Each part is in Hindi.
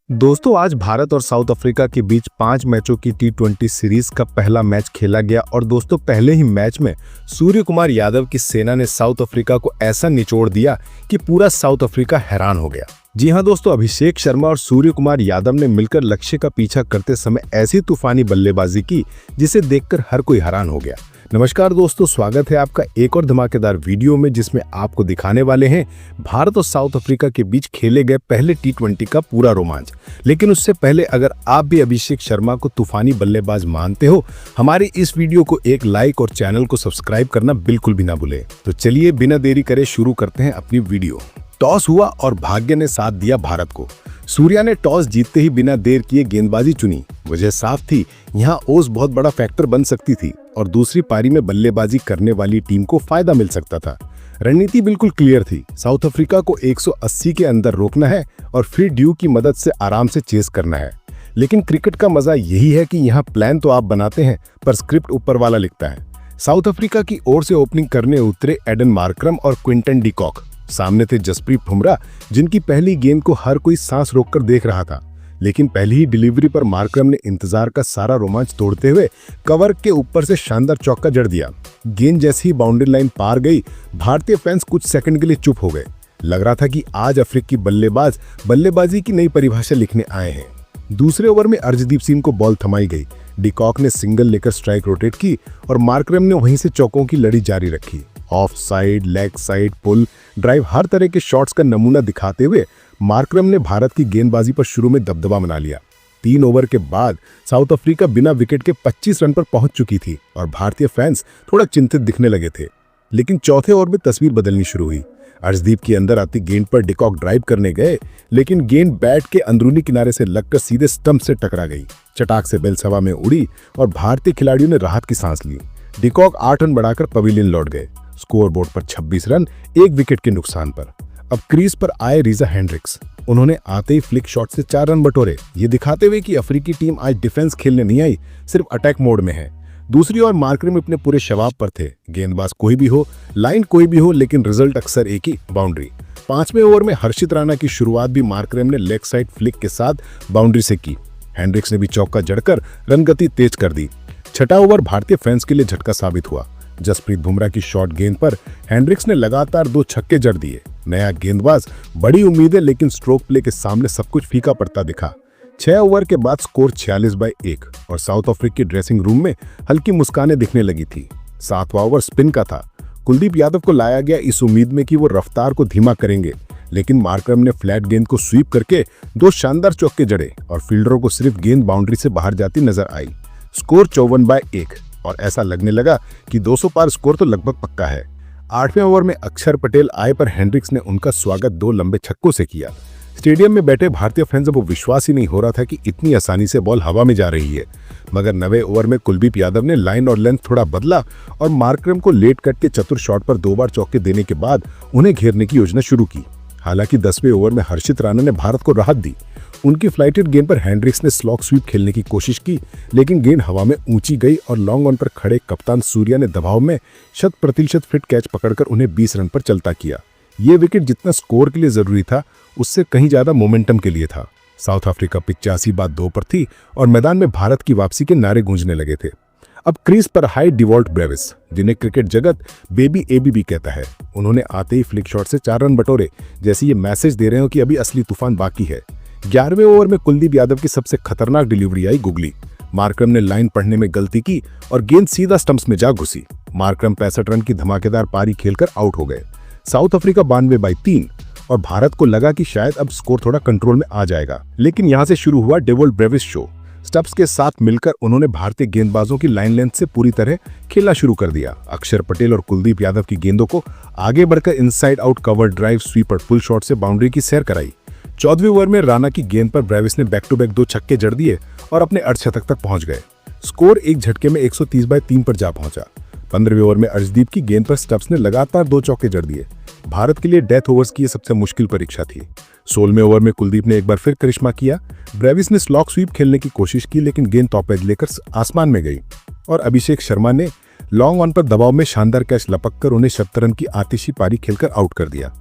दोस्तों आज भारत और साउथ अफ्रीका के बीच 5 मैचों की T20 सीरीज का पहला मैच खेला गया और दोस्तों पहले ही मैच में सूर्य कुमार यादव की सेना ने साउथ अफ्रीका को ऐसा निचोड़ दिया कि पूरा साउथ अफ्रीका हैरान हो गया। जी हां दोस्तों, अभिषेक शर्मा और सूर्य कुमार यादव ने मिलकर लक्ष्य का पीछा करते समय ऐसी तूफानी बल्लेबाजी की जिसे देखकर हर कोई हैरान हो गया। नमस्कार दोस्तों, स्वागत है आपका एक और धमाकेदार वीडियो में जिसमें आपको दिखाने वाले हैं भारत और साउथ अफ्रीका के बीच खेले गए पहले T20 का पूरा रोमांच। लेकिन उससे पहले अगर आप भी अभिषेक शर्मा को तूफानी बल्लेबाज मानते हो, हमारी इस वीडियो को एक लाइक और चैनल को सब्सक्राइब करना बिल्कुल भी ना भूलें। तो चलिए बिना देरी करे शुरू करते हैं अपनी वीडियो। टॉस हुआ और भाग्य ने साथ दिया भारत को। सूर्या ने टॉस जीतते ही बिना देर किए गेंदबाजी चुनी। वजह साफ थी, यहाँ ओस बहुत बड़ा फैक्टर बन सकती थी और दूसरी पारी में बल्लेबाजी करने वाली टीम को फायदा मिल सकता था। रणनीति बिल्कुल क्लियर थी, साउथ अफ्रीका को 180 के अंदर रोकना है और फिर ड्यू की मदद से आराम से चेस करना है। लेकिन क्रिकेट का मजा यही है कि यहाँ प्लान तो आप बनाते हैं पर स्क्रिप्ट ऊपर वाला लिखता है। साउथ अफ्रीका की ओर से ओपनिंग करने उतरे एडन मार्करम और क्विंटन डी कॉक। सामने थे जसप्रीत बुमराह, जिनकी पहली गेंद को हर कोई सांस रोककर देख रहा था। लेकिन पहली ही डिलीवरी पर मार्करम ने इंतजार का सारा रोमांच तोड़ते हुए कवर के ऊपर से शानदार चौका जड़ दिया। गेंद जैसी ही बाउंड्री लाइन पार गई, भारतीय फैंस कुछ सेकंड के लिए चुप हो गए। लग रहा था कि आज अफ्रीकी बल्लेबाज बल्लेबाजी की नई परिभाषा लिखने आए हैं। दूसरे ओवर में अर्शदीप सिंह को बॉल थमाई गई। डिकॉक ने सिंगल लेकर स्ट्राइक रोटेट की और मार्करम ने वहीं से चौकों की लड़ी जारी रखी। Off side, leg side, pull, drive, हर तरह के शॉट्स का नमूना दिखाते हुए मार्करम ने भारत की गेंदबाजी पर शुरू में दबदबा बना लिया। 3 ओवर के बाद साउथ अफ्रीका बिना विकेट के 25 रन पर पहुंच चुकी थी और भारतीय फैंस थोड़ा चिंतित दिखने लगे थे। लेकिन चौथे ओवर में तस्वीर बदलनी शुरू हुई। अर्शदीप की अंदर आती गेंद पर डिकॉक ड्राइव करने गए, लेकिन गेंद बैट के अंदरूनी किनारे से लगकर सीधे स्टंप से टकरा गई। चटाक से बेल्स हवा में उड़ी और भारतीय खिलाड़ियों ने राहत की सांस ली। डिकॉक 8 रन बढ़ाकर पवेलियन लौट गए। स्कोरबोर्ड पर 26 रन 1 विकेट के नुकसान पर। अब क्रीज पर आए रीजा हेंड्रिक्स। उन्होंने आते ही फ्लिक शॉट से 4 रन बटोरे, ये दिखाते हुए कि अफ्रीकी टीम आज डिफेंस खेलने नहीं आई, सिर्फ अटैक मोड में है। दूसरी ओर मार्करम अपने पूरे शबाब पर थे। गेंदबाज कोई भी हो, लाइन कोई भी हो, लेकिन रिजल्ट अक्सर एक ही, बाउंड्री। 5वें ओवर में हर्षित राणा की शुरुआत भी मार्करम ने लेग साइड फ्लिक के साथ बाउंड्री से की। हेंड्रिक्स ने भी चौका जड़कर रन गति तेज कर दी। 6वां ओवर भारतीय फैंस के लिए झटका साबित हुआ। जसप्रीत बुमराह की शॉर्ट गेंद पर हेंड्रिक्स ने लगातार 2 छक्के जड़ दिए। नया गेंदबाज, बड़ी उम्मीदें, लेकिन स्ट्रोक प्ले के सामने सब कुछ फीका पड़ता दिखा। 6 ओवर के बाद स्कोर 46/1 और साउथ अफ्रीकी ड्रेसिंग रूम में हल्की मुस्कानें दिखने लगी थी। 7वां ओवर स्पिन का था। कुलदीप यादव को लाया गया इस उम्मीद में कि वो रफ्तार को धीमा करेंगे, लेकिन मार्करम ने फ्लैट गेंद को स्वीप करके 2 शानदार चौके जड़े और फील्डरों को सिर्फ गेंद बाउंड्री से बाहर जाती नजर आई। स्कोर 54/1 और ऐसा लगने लगा कि 200 पार स्कोर तो लगभग पक्का है। 8वें ओवर में अक्षर पटेल आए पर हेंड्रिक्स ने उनका स्वागत 2 लंबे छक्कों से किया। स्टेडियम में बैठे भारतीय फैंस को विश्वास ही नहीं हो रहा था कि इतनी आसानी से बॉल हवा में जा रही है। मगर 9वें ओवर में कुलदीप यादव ने लाइन और लेंथ थोड़ा बदला और मार्करम को लेट कट के चतुर शॉट पर 2 बार चौके देने के बाद उन्हें घेरने की योजना शुरू की। हालांकि 10वें ओवर में हर्षित राणा ने भारत को राहत दी। उनकी फ्लाइटेड गेंद पर हेंड्रिक्स ने स्लॉग स्वीप खेलने की कोशिश की, लेकिन गेंद हवा में ऊंची गई और लॉन्ग ऑन पर खड़े कप्तान सूर्या ने दबाव में 100% फिट कैच पकड़कर उन्हें 20 रन पर चलता किया। ये विकेट जितना स्कोर के लिए जरूरी था, उससे कहीं ज्यादा मोमेंटम के लिए था। साउथ अफ्रीका 85/2 पर थी और मैदान में भारत की वापसी के नारे गूंजने लगे थे। अब क्रीज पर हाई डिवॉल्ट ब्रेविस, जिन्हें क्रिकेट जगत बेबी एबीबी कहता है। उन्होंने आते ही फ्लिक शॉट से 4 रन बटोरे, जैसे ये मैसेज दे रहे हो कि अभी असली तूफान बाकी है। 11वें ओवर में कुलदीप यादव की सबसे खतरनाक डिलीवरी आई गुगली। मार्करम ने लाइन पढ़ने में गलती की और गेंद सीधा स्टंप्स में जा घुसी। मार्करम 65 रन की धमाकेदार पारी खेलकर आउट हो गए। साउथ अफ्रीका 92/3 और भारत को लगा कि शायद अब स्कोर थोड़ा कंट्रोल में आ जाएगा। लेकिन यहां से शुरू हुआ डेवोल्ट ब्रेविस शो। स्टब्स के साथ मिलकर उन्होंने भारतीय गेंदबाजों की लाइन लेंथ से पूरी तरह खेलना शुरू कर दिया। अक्षर पटेल और कुलदीप यादव की गेंदों को आगे बढ़कर inside out cover drive, sweep और पुल शॉट से बाउंड्री की सैर कराई। 14वें ओवर में राणा की गेंद पर ब्रेविस ने बैक टू बैक 2 छक्के जड़ दिए और अपने अर्धशतक तक पहुंच गए। स्कोर एक झटके में 130/3 पर जा पहुंचा। 15वें ओवर में अर्शदीप की गेंद पर स्टब्स ने लगातार 2 चौके जड़ दिए। भारत के लिए डेथ ओवर्स की यह सबसे मुश्किल परीक्षा थी। 16वें ओवर में कुलदीप ने एक बार फिर करिश्मा किया। ब्रेविस ने स्लॉग स्वीप खेलने की कोशिश की, लेकिन गेंद टॉप एज लेकर आसमान में गई और अभिषेक शर्मा ने लॉन्ग ऑन पर दबाव में शानदार कैच लपककर उन्हें 70 रन की आतिशी पारी खेलकर आउट कर दिया।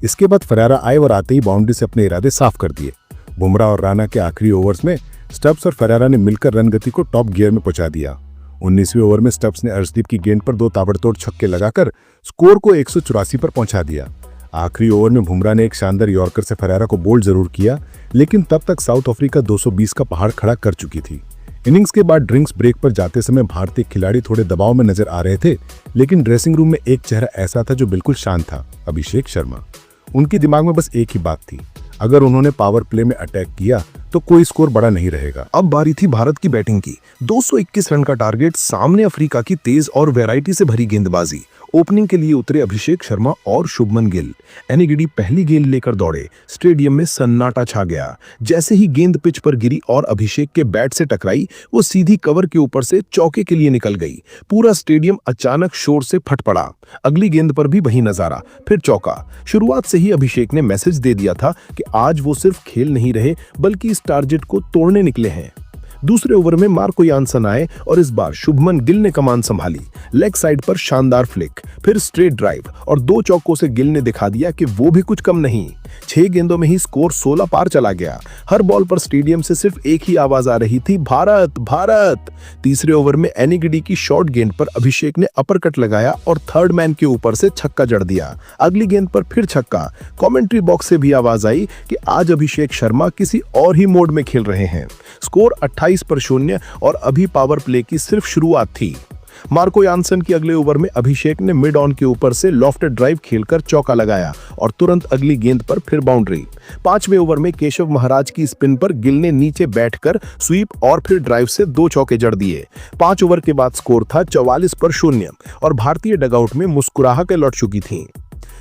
इसके बाद फरारा आए और आते ही बाउंड्री से अपने इरादे साफ कर दिए। बुमराह और राणा के आखिरी ओवर्स में स्टब्स और फेरेरा ने मिलकर रन गति को टॉप गियर में पहुंचा दिया। 19वें ओवर में स्टब्स ने अर्शदीप की गेंद पर 2 ताबड़तोड़ छक्के लगाकर स्कोर को 184 पर पहुंचा दिया। आखिरी ओवर में बुमराह ने एक शानदार यॉर्कर से फेरेरा को बोल्ड जरूर किया, लेकिन तब तक साउथ अफ्रीका 220 का पहाड़ खड़ा कर चुकी थी। इनिंग्स के बाद ड्रिंक्स ब्रेक पर जाते समय भारतीय खिलाड़ी थोड़े दबाव में नजर आ रहे थे, लेकिन ड्रेसिंग रूम में एक चेहरा ऐसा था जो बिल्कुल शांत था, अभिषेक शर्मा। उनके दिमाग में बस एक ही बात थी, अगर उन्होंने पावर प्ले में अटैक किया तो कोई स्कोर बड़ा नहीं रहेगा। अब बारी थी भारत की बैटिंग की। 221 रन का टारगेट, सामने अफ्रीका की तेज और वैरायटी से भरी गेंदबाजी। ओपनिंग के लिए उतरे अभिषेक शर्मा और शुभमन गिल। एनगिडी पहली गेंद लेकर दौड़े, स्टेडियम में सन्नाटा छा गया। जैसे ही गेंद पिच पर गिरी और अभिषेक के बैट से टकराई, वो सीधी कवर के ऊपर से चौके के लिए निकल गई। पूरा स्टेडियम अचानक शोर से फट पड़ा। अगली गेंद पर भी वही नजारा, फिर चौका। शुरुआत से ही अभिषेक ने मैसेज दे दिया था कि आज वो सिर्फ खेल नहीं रहे, बल्कि इस टारगेट को तोड़ने निकले हैं। दूसरे ओवर में मार्को यानसन आए और इस बार शुभमन गिल ने कमान संभाली। लेग साइड पर शानदार फ्लिक, फिर स्ट्रेट ड्राइव और 2 चौकों से गिल ने दिखा दिया कि वो भी कुछ कम नहीं। 6 गेंदों में ही स्कोर 16 पार चला गया। हर बॉल पर स्टेडियम से सिर्फ एक ही आवाज आ रही थी, भारत भारत। तीसरे ओवर में एनगिडी की शॉर्ट गेंद पर अभिषेक ने अपरकट लगाया और थर्ड मैन के ऊपर से छक्का जड़ दिया। अगली गेंद पर फिर छक्का। कमेंट्री बॉक्स से भी आवाज आई कि आज अभिषेक शर्मा किसी और ही मोड में खेल रहे हैं। स्कोर 28 पर 0 और अभी पावर प्ले की सिर्फ शुरुआत थी। मार्को यानसन की अगले ओवर में अभिषेक ने मिड ऑन के ऊपर से लॉफ्टेड ड्राइव खेलकर चौका लगाया और तुरंत अगली गेंद पर फिर बाउंड्री। 5वें ओवर में केशव महाराज की स्पिन पर गिल ने नीचे बैठकर स्वीप और फिर ड्राइव से 2 चौके जड़ दिए। 5 ओवर के बाद स्कोर था 44 पर 0 और भारतीय डगआउट में मुस्कुराहटें लौट चुकी थीं।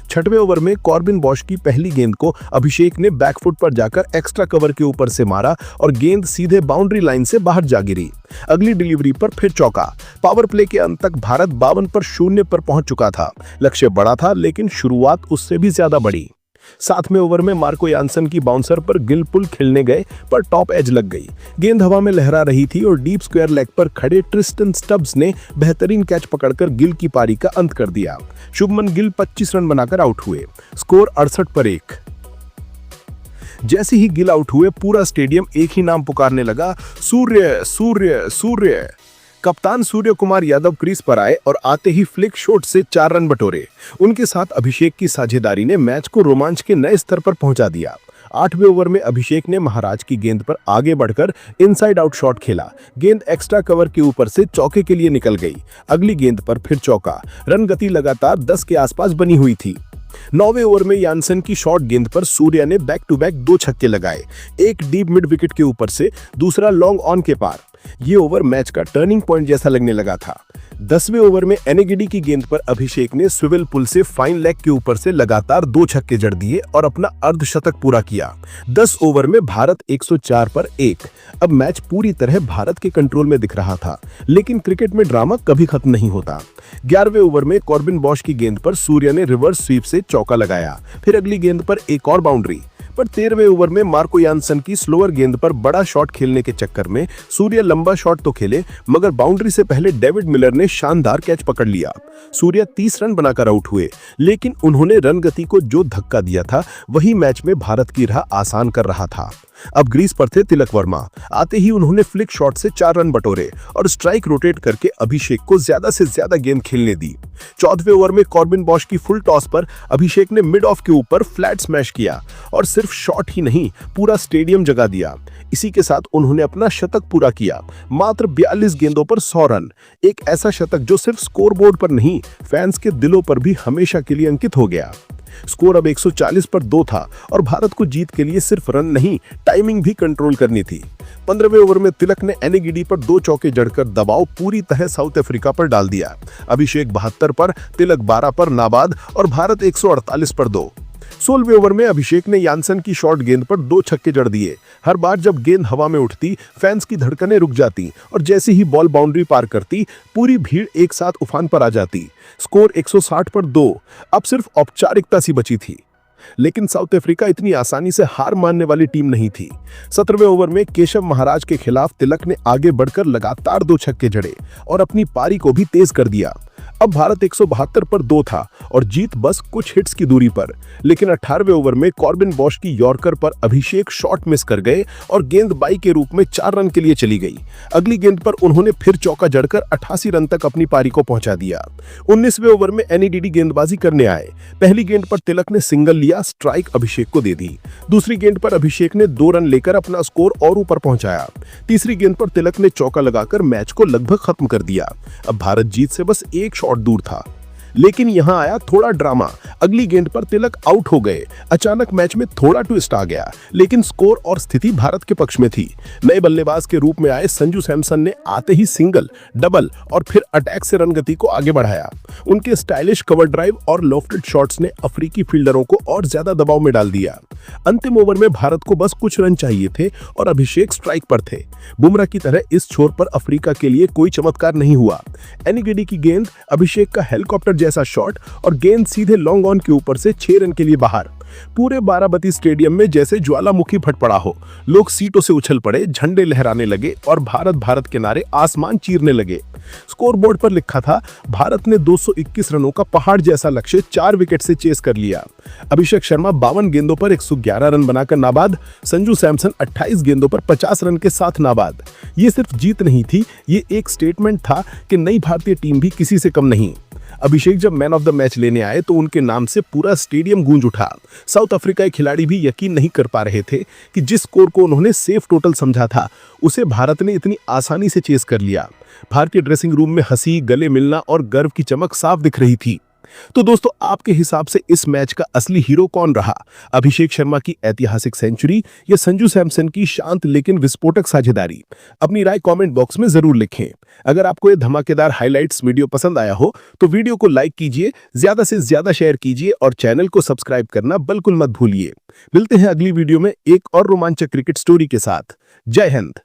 6वें ओवर में कॉर्बिन बॉश की पहली गेंद को अभिषेक ने बैकफुट पर जाकर एक्स्ट्रा कवर के ऊपर से मारा और गेंद सीधे बाउंड्री लाइन से बाहर जा गिरी। अगली डिलीवरी पर फिर चौका। पावर प्ले के अंत तक भारत 52 पर 0 पर पहुंच चुका था। लक्ष्य बड़ा था, लेकिन शुरुआत उससे भी ज्यादा बड़ी। 7वें ओवर में मार्को यानसन की बाउंसर पर गिल पुल खेलने गए, पर टॉप एज लग गई। गेंद हवा में लहरा रही थी और डीप स्क्वायर लेग पर खड़े ट्रिस्टन स्टब्स ने बेहतरीन कैच पकड़कर गिल की पारी का अंत कर दिया। शुभमन गिल 25 रन बनाकर आउट हुए। स्कोर 68 पर 1। जैसे ही गिल आउट हुए, पूरा स्टेडियम एक ही नाम पुकारने लगा, सूर्य सूर्य सूर्य। कप्तान सूर्य कुमार यादव क्रीज पर आए और आते ही फ्लिक शॉट से 4 रन बटोरे। उनके साथ अभिषेक की साझेदारी ने मैच को रोमांच के नए स्तर पर पहुंचा दिया। 8वें ओवर में अभिषेक ने महाराज की गेंद पर आगे बढ़कर इनसाइड आउट शॉट खेला। गेंद एक्स्ट्रा कवर के ऊपर से चौके के लिए निकल गई। अगली गेंद पर फिर चौका। रन गति लगातार 10 के आसपास बनी हुई थी। 9वें ओवर में यानसन की शॉर्ट गेंद पर सूर्या ने बैक टू बैक 2 छक्के लगाए, एक डीप मिड विकेट के ऊपर से, दूसरा लॉन्ग ऑन के पार। ये ओवर मैच का टर्निंग पॉइंट जैसा लगने लगा था। 10वें ओवर में एनगिडी की गेंद पर अभिषेक ने स्विवेल पुल से फाइन लेग के ऊपर से लगातार 2 छक्के जड़ दिए और अपना अर्धशतक पूरा किया। 10 ओवर में भारत 104 पर 1। अब मैच पूरी तरह भारत के कंट्रोल में दिख रहा था, लेकिन क्रिकेट में ड्रामा कभी खत्म नहीं होता। 11वें ओवर में कॉर्बिन बॉश की गेंद पर सूर्या ने रिवर्स स्वीप से चौका लगाया, फिर अगली गेंद पर एक और बाउंड्री। पर 13वें ओवर में मार्को यानसन की स्लोअर गेंद पर बड़ा शॉट खेलने के चक्कर में सूर्या लंबा शॉट तो खेले, मगर बाउंड्री से पहले डेविड मिलर ने शानदार कैच पकड़ लिया। सूर्या 30 रन बनाकर आउट हुए, लेकिन उन्होंने रन गति को जो धक्का दिया था, वही मैच में भारत की राह आसान कर रहा था। अब ग्रीज पर थे तिलक वर्मा। आते ही उन्होंने फ्लिक शॉट से 4 रन बटोरे और स्ट्राइक रोटेट करके अभिषेक को ज्यादा से ज्यादा गेंद खेलने दी। 14वें ओवर में कॉर्बिन बॉश की फुल टॉस पर अभिषेक ने मिड ऑफ के ऊपर फ्लैट स्मैश किया और सिर्फ शॉट ही नहीं, पूरा स्टेडियम जगा दिया। इसी के साथ उन्होंने अपना शतक पूरा किया। मात्र 42 गेंदों पर 100 रन। एक ऐसा शतक जो सिर्फ स्कोरबोर्ड पर नहीं, फैंस के दिलों पर भी हमेशा के लिए अंकित हो गया। स्कोर अब 140 पर 2 था और भारत को जीत के लिए सिर्फ रन नहीं, टाइमिंग भी कंट्रोल करनी थी। 15वें ओवर में तिलक ने एनगिडी पर 2 चौके जड़कर दबाव पूरी तरह साउथ अफ्रीका पर डाल दिया। अभिषेक 72 पर, तिलक 12 पर नाबाद और भारत 148 पर 2। 16वें ओवर में अभिषेक ने यानसन की शॉर्ट गेंद पर 2 छक्के जड़ दिए। हर बार जब गेंद हवा में उठती, फैंस की धड़कनें रुक जाती और जैसे ही बॉल बाउंड्री पार करती, पूरी भीड़ एक साथ उफान पर आ जाती। स्कोर 160 पर 2। अब सिर्फ औपचारिकता सी बची थी, लेकिन साउथ अफ्रीका इतनी आसानी से हार मानने वाली टीम नहीं थी। 17वें ओवर में केशव महाराज के खिलाफ तिलक ने आगे बढ़कर लगातार 2 छक्के जड़े और अपनी पारी को भी तेज कर दिया। अब भारत 172 पर 2 था और जीत बस कुछ हिट्स की दूरी पर। लेकिन 18वें ओवर में कॉर्बिन बॉश की यॉर्कर पर अभिषेक शॉट मिस कर गए और गेंद बाई के रूप में 4 रन के लिए चली गई। अगली गेंद पर उन्होंने फिर चौका जड़कर 88 रन तक अपनी पारी को पहुंचा दिया। 19वें ओवर में एनईडीडी गेंदबाजी करने आए। पहली गेंद पर तिलक ने सिंगल लिया, स्ट्राइक अभिषेक को दे दी। दूसरी गेंद पर अभिषेक ने 2 रन लेकर अपना स्कोर और ऊपर पहुंचाया। तीसरी गेंद पर तिलक ने चौका लगाकर मैच को लगभग खत्म कर दिया। अब भारत जीत से बस 1 शॉट दूर था। लेकिन यहां आया थोड़ा ड्रामा। अगली गेंद पर तिलक आउट हो गए। अचानक मैच में थोड़ा ट्विस्ट आ गया, लेकिन स्कोर और स्थिति भारत के पक्ष में थी। नए बल्लेबाज के रूप में आए संजू सैमसन ने आते ही सिंगल, डबल और फिर अटैक से रन गति को आगे बढ़ाया। उनके स्टाइलिश कवर ड्राइव और लॉफ्टेड शॉट्स ने अफ्रीकी फील्डरों को और ज्यादा दबाव में डाल दिया। अंतिम ओवर में भारत को बस कुछ रन चाहिए थे और अभिषेक स्ट्राइक पर थे। बुमराह की तरह इस छोर पर अफ्रीका के लिए कोई चमत्कार नहीं हुआ। एनिगिडी की गेंद, अभिषेक का हेलीकॉप्टर जैसा शॉट और गेंद सीधे लॉन्ग ऑन के ऊपर से 6 रन के लिए बाहर। पूरे बाराबती स्टेडियम में जैसे ज्वालामुखी फट पड़ा हो। लोग सीटों से उछल पड़े, झंडे लहराने लगे और भारत के नारे आसमान चीरने लगे। स्कोरबोर्ड पर लिखा था, भारत ने 221 रनों का पहाड़ जैसा लक्ष्य 4 विकेट से चेस कर लिया। अभिषेक शर्मा 52 गेंदों पर 111 रन बनाकर नाबाद, संजू सैमसन 28 गेंदों पर 50 रन के साथ नाबाद। ये सिर्फ जीत नहीं थी, ये एक स्टेटमेंट था कि नई भारतीय टीम भी किसी से कम नहीं। अभिषेक जब मैन ऑफ द मैच लेने आए तो उनके नाम से पूरा स्टेडियम गूंज उठा। साउथ अफ्रीका के खिलाड़ी भी यकीन नहीं कर पा रहे थे कि जिस स्कोर को उन्होंने सेफ टोटल समझा था, उसे भारत ने इतनी आसानी से चेस कर लिया। भारतीय ड्रेसिंग रूम में हंसी, गले मिलना और गर्व की चमक साफ दिख रही थी। तो दोस्तों, आपके हिसाब से इस मैच का असली हीरो कौन रहा? अभिषेक शर्मा की ऐतिहासिक सेंचुरी या संजू सैमसन की शांत लेकिन विस्फोटक साझेदारी? अपनी राय कमेंट बॉक्स में जरूर लिखें। अगर आपको ये धमाकेदार हाइलाइट्स वीडियो पसंद आया हो तो वीडियो को लाइक कीजिए, ज्यादा से ज्यादा शेयर कीजिए और चैनल को सब्सक्राइब करना बिल्कुल मत भूलिए। मिलते हैं अगली वीडियो में एक और रोमांचक क्रिकेट स्टोरी के साथ। जय हिंद।